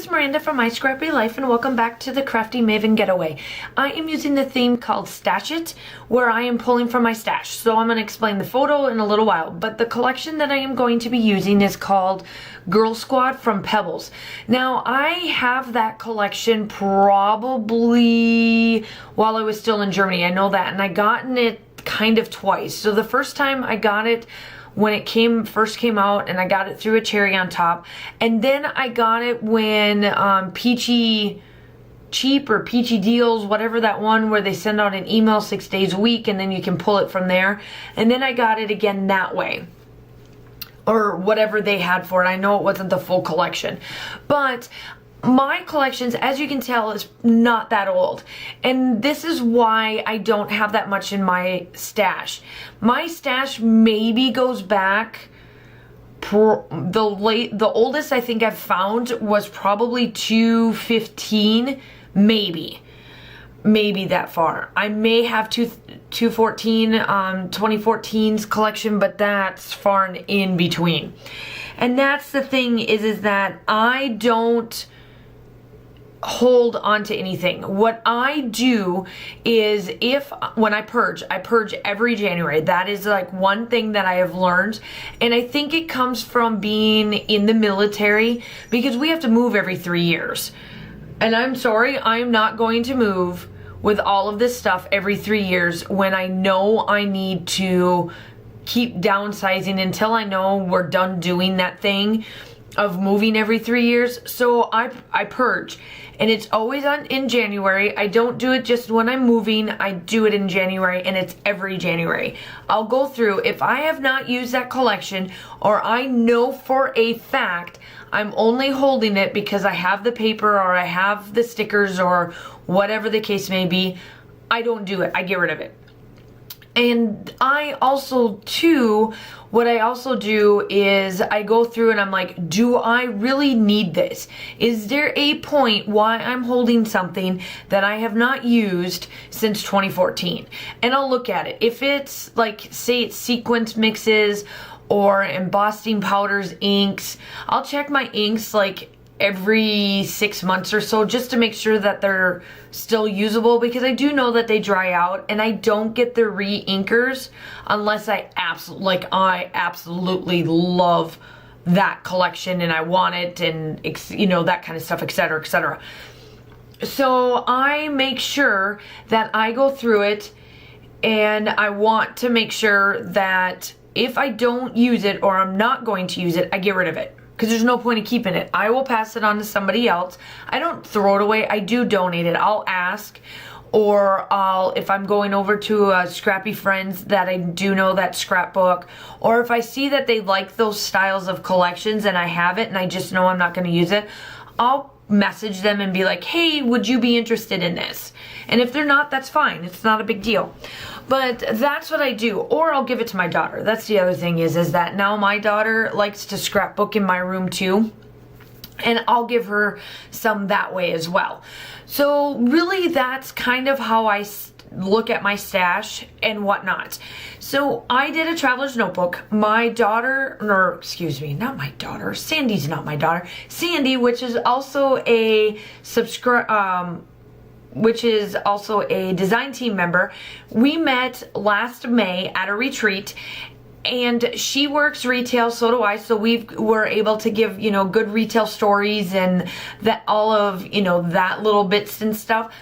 it's Miranda from My Scrappy Life, and welcome back to the Crafty Maven Getaway. I am using the theme called Stash It, where I am pulling from my stash. So I'm going to explain the photo in a little while, but the collection that I am going to be using is called Girl Squad from Pebbles. Now, I have that collection probably while I was still in Germany. I know that, and I gotten it kind of twice. So the first time I got it when it first came out, and I got it through a cherry on top, and then I got it when Peachy Cheap or Peachy Deals, whatever that one where they send out an email 6 days a week and then you can pull it from there, and then I got it again that way, or whatever they had for it. I know it wasn't the full collection, but my collections, as you can tell, is not that old, and this is why I don't have that much in my stash. My stash maybe goes back, the oldest I think I've found was probably 215, maybe that far. I may have 214, 2014's collection, but that's far and in between. And that's the thing is that I don't hold on to anything. What I do is when I purge every January. That is like one thing that I have learned, and I think it comes from being in the military, because we have to move every 3 years. And I'm sorry, I am not going to move with all of this stuff every 3 years when I know I need to keep downsizing until I know we're done doing that thing of moving every 3 years. So I purge, and it's always in January. I don't do it just when I'm moving. I do it in January, and it's every January. I'll go through, if I have not used that collection, or I know for a fact I'm only holding it because I have the paper or I have the stickers or whatever the case may be, I don't do it. I get rid of it. And I also too, what I also do is I go through and I'm like, do I really need this? Is there a point why I'm holding something that I have not used since 2014? And I'll look at it. If it's like, say it's sequence mixes or embossing powders, inks, I'll check my inks like every 6 months or so, just to make sure that they're still usable, because I do know that they dry out, and I don't get the re-inkers unless I absolutely love that collection and I want it, and you know, that kind of stuff, etc., etc. So I make sure that I go through it, and I want to make sure that if I don't use it or I'm not going to use it, I get rid of it. Because there's no point in keeping it. I will pass it on to somebody else. I don't throw it away. I do donate it. I'll ask, or if I'm going over to Scrappy Friends that I do know that scrapbook, or if I see that they like those styles of collections and I have it and I just know I'm not going to use it, I'll message them and be like, hey, would you be interested in this? And if they're not, that's fine. It's not a big deal. But that's what I do. Or I'll give it to my daughter. That's the other thing is that now my daughter likes to scrapbook in my room too, and I'll give her some that way as well. So really, that's kind of how I look at my stash and whatnot. So I did a traveler's notebook. My daughter, or excuse me, not my daughter. Sandy's not my daughter. Sandy, which is also a design team member. We met last May at a retreat, and she works retail, so do I, so we were able to give, you know, good retail stories and that all of, you know, that little bits and stuff.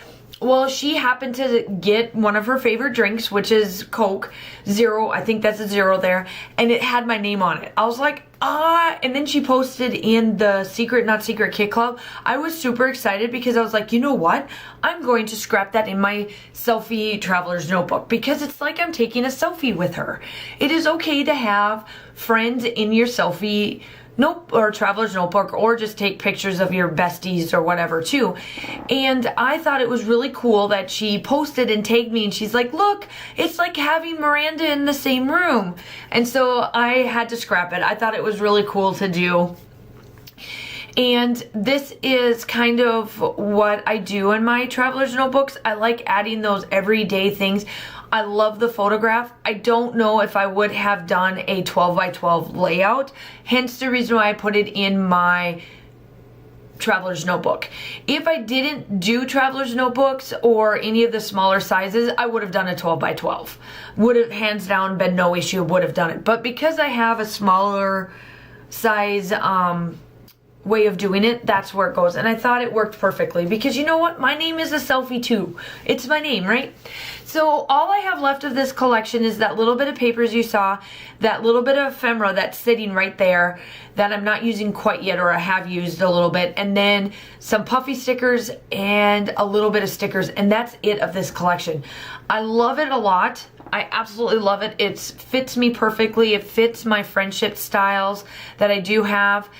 Well, she happened to get one of her favorite drinks, which is Coke Zero. I think that's a zero there. And it had my name on it. I was like, and then she posted in the Secret Not Secret Kit Club. I was super excited because I was like, you know what? I'm going to scrap that in my selfie traveler's notebook, because it's like I'm taking a selfie with her. It is okay to have friends in your selfie or traveler's notebook, or just take pictures of your besties or whatever too. And I thought it was really cool that she posted and tagged me, and she's like, look, it's like having Miranda in the same room. And so I had to scrap it. I thought it was really cool to do. And this is kind of what I do in my traveler's notebooks. I like adding those everyday things. I love the photograph. I don't know if I would have done a 12 by 12 layout, hence the reason why I put it in my Traveler's Notebook. If I didn't do Traveler's Notebooks or any of the smaller sizes, I would have done a 12 by 12. Would have hands down been no issue, would have done it. But because I have a smaller size way of doing it, that's where it goes. And I thought it worked perfectly because you know what? My name is a selfie too. It's my name, right? So all I have left of this collection is that little bit of papers you saw, that little bit of ephemera that's sitting right there that I'm not using quite yet, or I have used a little bit, and then some puffy stickers and a little bit of stickers, and that's it of this collection. I love it a lot. I absolutely love it. It fits me perfectly. It fits my friendship styles that I do have.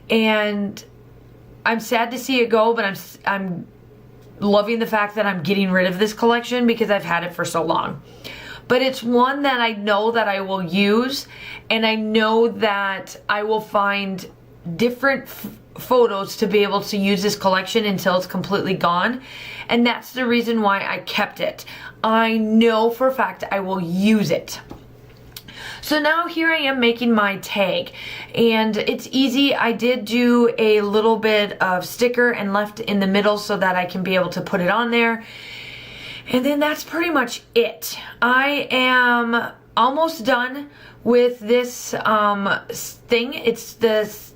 And I'm sad to see it go, but I'm loving the fact that I'm getting rid of this collection because I've had it for so long. But it's one that I know that I will use, and I know that I will find different photos to be able to use this collection until it's completely gone. And that's the reason why I kept it. I know for a fact I will use it. So now here I am making my tag, and it's easy. I did do a little bit of sticker and left in the middle so that I can be able to put it on there. And then that's pretty much it. I am almost done with this thing. It's this,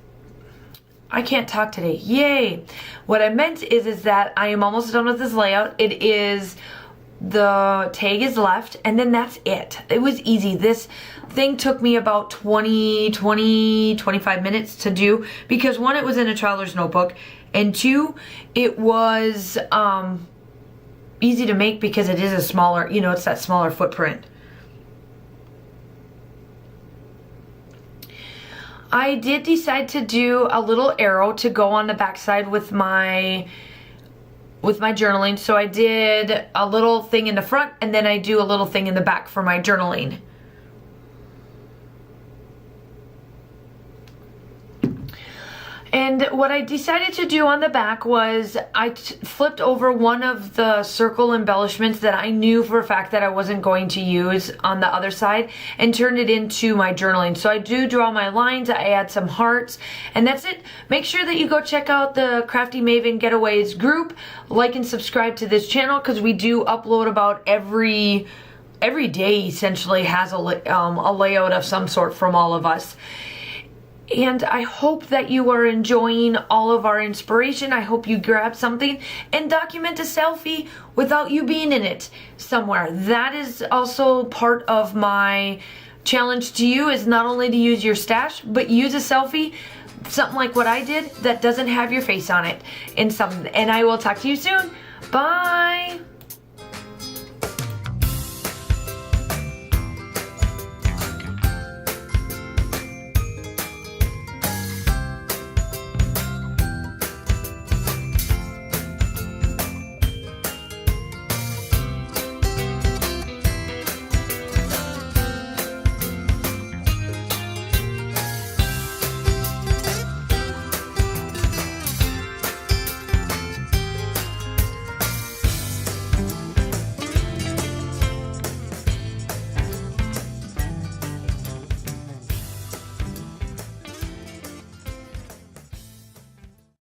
I can't talk today. Yay. What I meant is that I am almost done with this layout. It is, the tag is left, and then that's it. It was easy. This thing took me about 25 minutes to do because one, it was in a Traveler's Notebook, and two, it was easy to make because it is a smaller, you know, it's that smaller footprint. I did decide to do a little arrow to go on the backside with my journaling. So I did a little thing in the front, and then I do a little thing in the back for my journaling. And what I decided to do on the back was I flipped over one of the circle embellishments that I knew for a fact that I wasn't going to use on the other side, and turned it into my journaling. So I do draw my lines, I add some hearts, and that's it. Make sure that you go check out the Crafty Maven Getaways group, like and subscribe to this channel because we do upload about every day essentially has a layout of some sort from all of us. And I hope that you are enjoying all of our inspiration. I hope you grab something and document a selfie without you being in it somewhere. That is also part of my challenge to you, is not only to use your stash, but use a selfie, something like what I did that doesn't have your face on it, and I will talk to you soon. Bye.